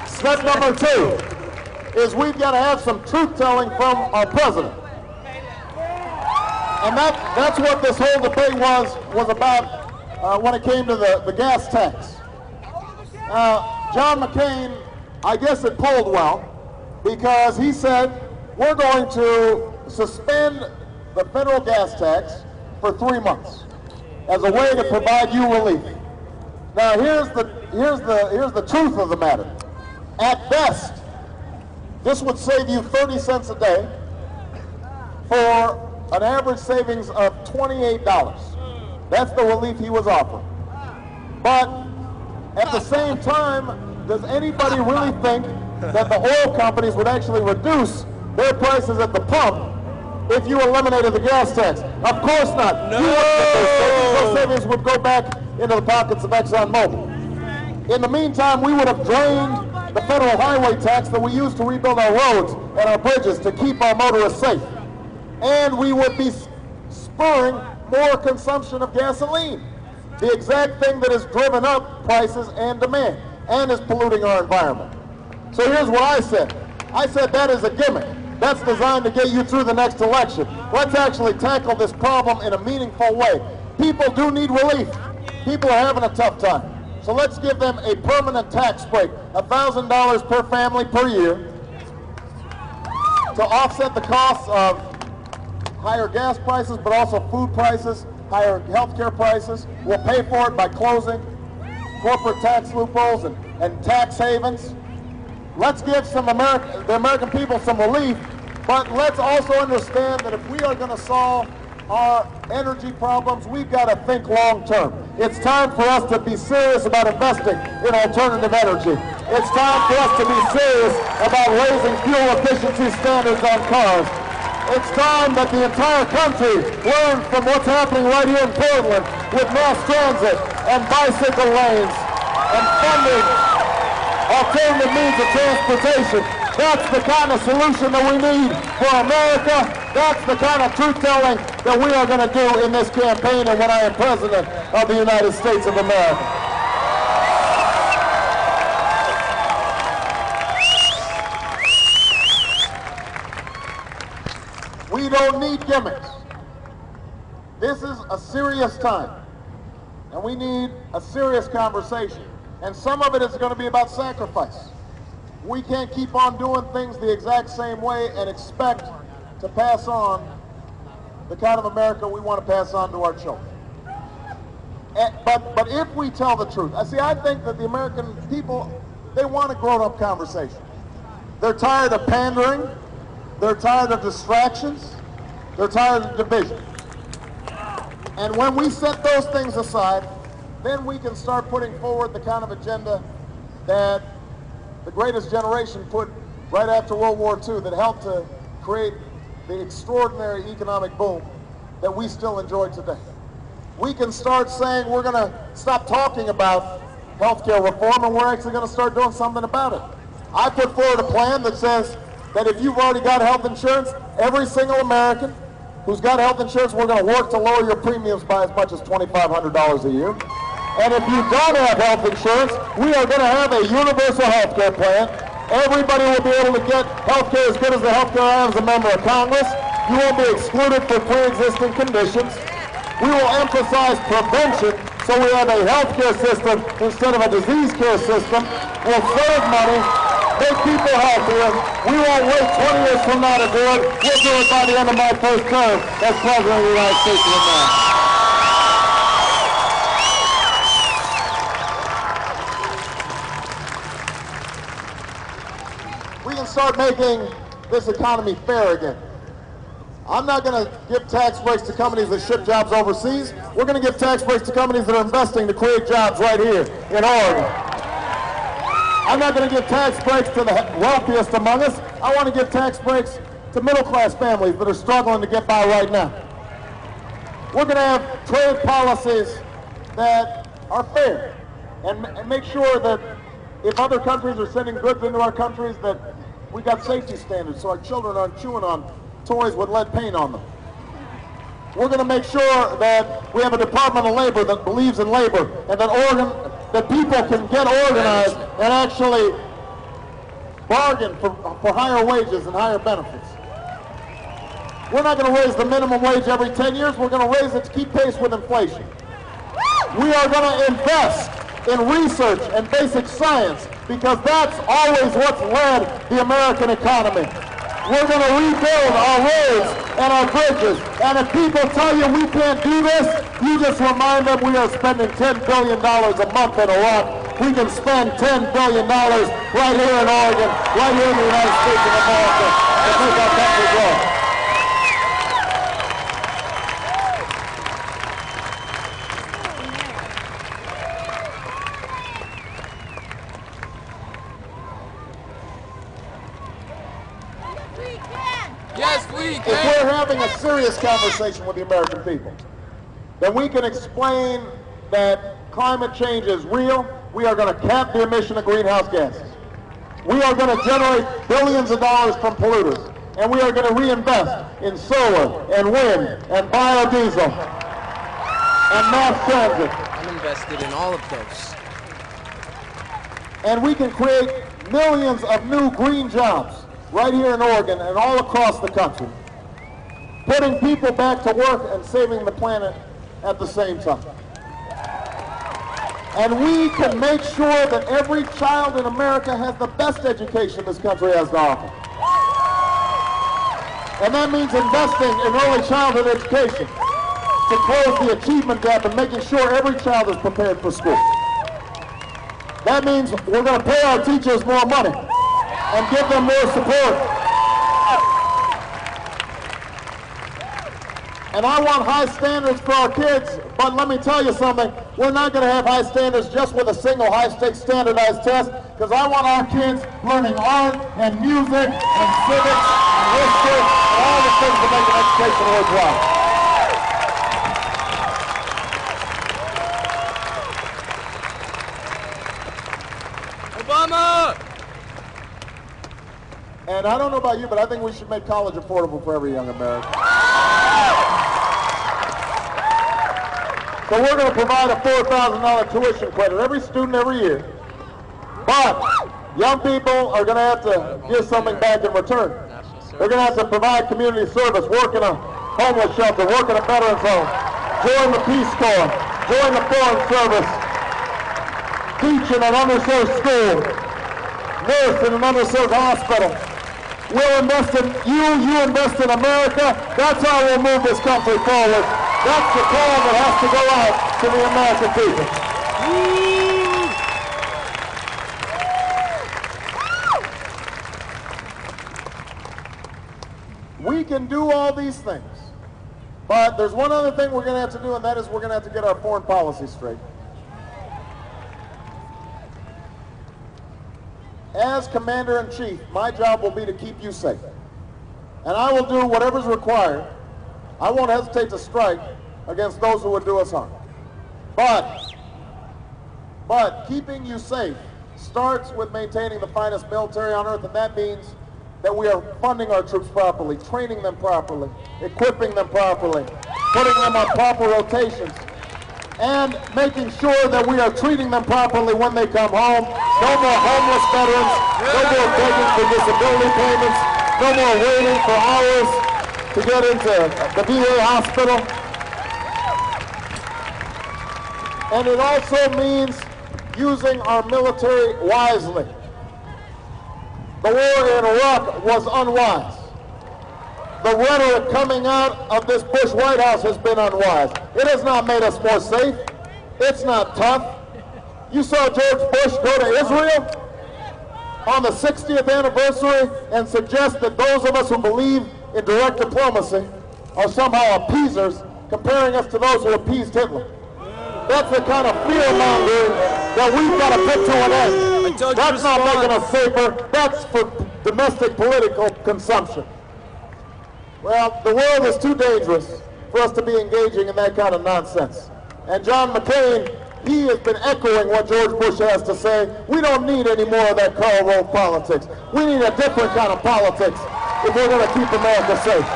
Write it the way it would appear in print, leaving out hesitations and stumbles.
Step number 2 is we've got to have some truth-telling from our president. And that's what this whole debate was about when it came to the gas tax. John McCain, I guess it pulled well, because he said, we're going to suspend the federal gas tax for 3 months as a way to provide you relief. Now here's the truth of the matter. At best, this would save you 30 cents a day for an average savings of $28. That's the relief he was offering. But at the same time, does anybody really think that the oil companies would actually reduce their prices at the pump if you eliminated the gas tax? Of course not. No. Those savings would go back into the pockets of ExxonMobil. In the meantime, we would have drained the federal highway tax that we use to rebuild our roads and our bridges to keep our motorists safe. And we would be spurring more consumption of gasoline, the exact thing that has driven up prices and demand and is polluting our environment. So here's what I said. I said that is a gimmick. That's designed to get you through the next election. Let's actually tackle this problem in a meaningful way. People do need relief. People are having a tough time. So let's give them a permanent tax break, $1,000 per family per year, to offset the costs of higher gas prices, but also food prices, higher healthcare prices. We'll pay for it by closing corporate tax loopholes and tax havens. Let's give the American people some relief, but let's also understand that if we are going to solve our energy problems, we've got to think long term. It's time for us to be serious about investing in alternative energy. It's time for us to be serious about raising fuel efficiency standards on cars. It's time that the entire country learn from what's happening right here in Portland with mass transit and bicycle lanes and funding alternative means of transportation. That's the kind of solution that we need for America. That's the kind of truth-telling that we are going to do in this campaign and when I am President of the United States of America. We don't need gimmicks. This is a serious time, and we need a serious conversation. And some of it is going to be about sacrifice. We can't keep on doing things the exact same way and expect to pass on the kind of America we want to pass on to our children. But if we tell the truth, I think that the American people, they want a grown-up conversation. They're tired of pandering. They're tired of distractions. They're tired of division. And when we set those things aside, then we can start putting forward the kind of agenda that the greatest generation put right after World War II that helped to create the extraordinary economic boom that we still enjoy today. We can start saying we're going to stop talking about healthcare reform and we're actually going to start doing something about it. I put forward a plan that says that if you've already got health insurance, every single American who's got health insurance, we're going to work to lower your premiums by as much as $2,500 a year. And if you don't have health insurance, we are going to have a universal health care plan. Everybody will be able to get health care as good as the health care I have as a member of Congress. You won't be excluded for pre-existing conditions. We will emphasize prevention, so we have a health care system instead of a disease care system. We'll save money, make people healthier. We won't wait 20 years from now to do it. We'll do it by the end of my first term as President of the United States of America. We can start making this economy fair again. I'm not going to give tax breaks to companies that ship jobs overseas. We're going to give tax breaks to companies that are investing to create jobs right here in Oregon. I'm not going to give tax breaks to the wealthiest among us. I want to give tax breaks to middle-class families that are struggling to get by right now. We're going to have trade policies that are fair and make sure that if other countries are sending goods into our countries, that we got safety standards so our children aren't chewing on toys with lead paint on them. We're going to make sure that we have a Department of Labor that believes in labor and that Oregon that people can get organized and actually bargain for higher wages and higher benefits. We're not going to raise the minimum wage every 10 years. We're going to raise it to keep pace with inflation. We are going to invest in research and basic science because that's always what's led the American economy. We're going to rebuild our roads and our bridges. And if people tell you we can't do this, you just remind them we are spending $10 billion a month in Iraq. We can spend $10 billion right here in Oregon, right here in the United States of America, to make our country grow. Yes, we can. If we're having a serious conversation with the American people, then we can explain that climate change is real. We are going to cap the emission of greenhouse gases. We are going to generate billions of dollars from polluters. And we are going to reinvest in solar and wind and biodiesel and mass transit. I'm invested in all of those. And we can create millions of new green jobs right here in Oregon and all across the country, putting people back to work and saving the planet at the same time. And we can make sure that every child in America has the best education this country has to offer. And that means investing in early childhood education to close the achievement gap and making sure every child is prepared for school. That means we're going to pay our teachers more money and give them more support. And I want high standards for our kids, but let me tell you something, we're not going to have high standards just with a single high-stakes standardized test, because I want our kids learning art and music and civics and history and all the things that make an education worthwhile. Obama! And I don't know about you, but I think we should make college affordable for every young American. So we're going to provide a $4,000 tuition credit every student every year. But young people are going to have to give something back in return. They're going to have to provide community service, work in a homeless shelter, work in a veterans home, join the Peace Corps, join the Foreign Service, teach in an underserved school, nurse in an underserved hospital. We'll invest in you invest in America. That's how we'll move this country forward. That's the call that has to go out to the American people. We can do all these things, but there's one other thing we're going to have to do, and that is we're going to have to get our foreign policy straight. As Commander-in-Chief, my job will be to keep you safe. And I will do whatever's required. I won't hesitate to strike against those who would do us harm. But keeping you safe starts with maintaining the finest military on earth, and that means that we are funding our troops properly, training them properly, equipping them properly, putting them on proper rotations, and making sure that we are treating them properly when they come home. No more homeless veterans, no more begging for disability payments, no more waiting for hours to get into the VA hospital. And it also means using our military wisely. The war in Iraq was unwise. The rhetoric coming out of this Bush White House has been unwise. It has not made us more safe. It's not tough. You saw George Bush go to Israel on the 60th anniversary and suggest that those of us who believe in direct diplomacy are somehow appeasers, comparing us to those who appeased Hitler. That's the kind of fear-mongering that we've got to put to an end. That's not making us safer. That's for domestic political consumption. Well, the world is too dangerous for us to be engaging in that kind of nonsense. And John McCain, he has been echoing what George Bush has to say. We don't need any more of that Karl Rove politics. We need a different kind of politics if we're going to keep America safe.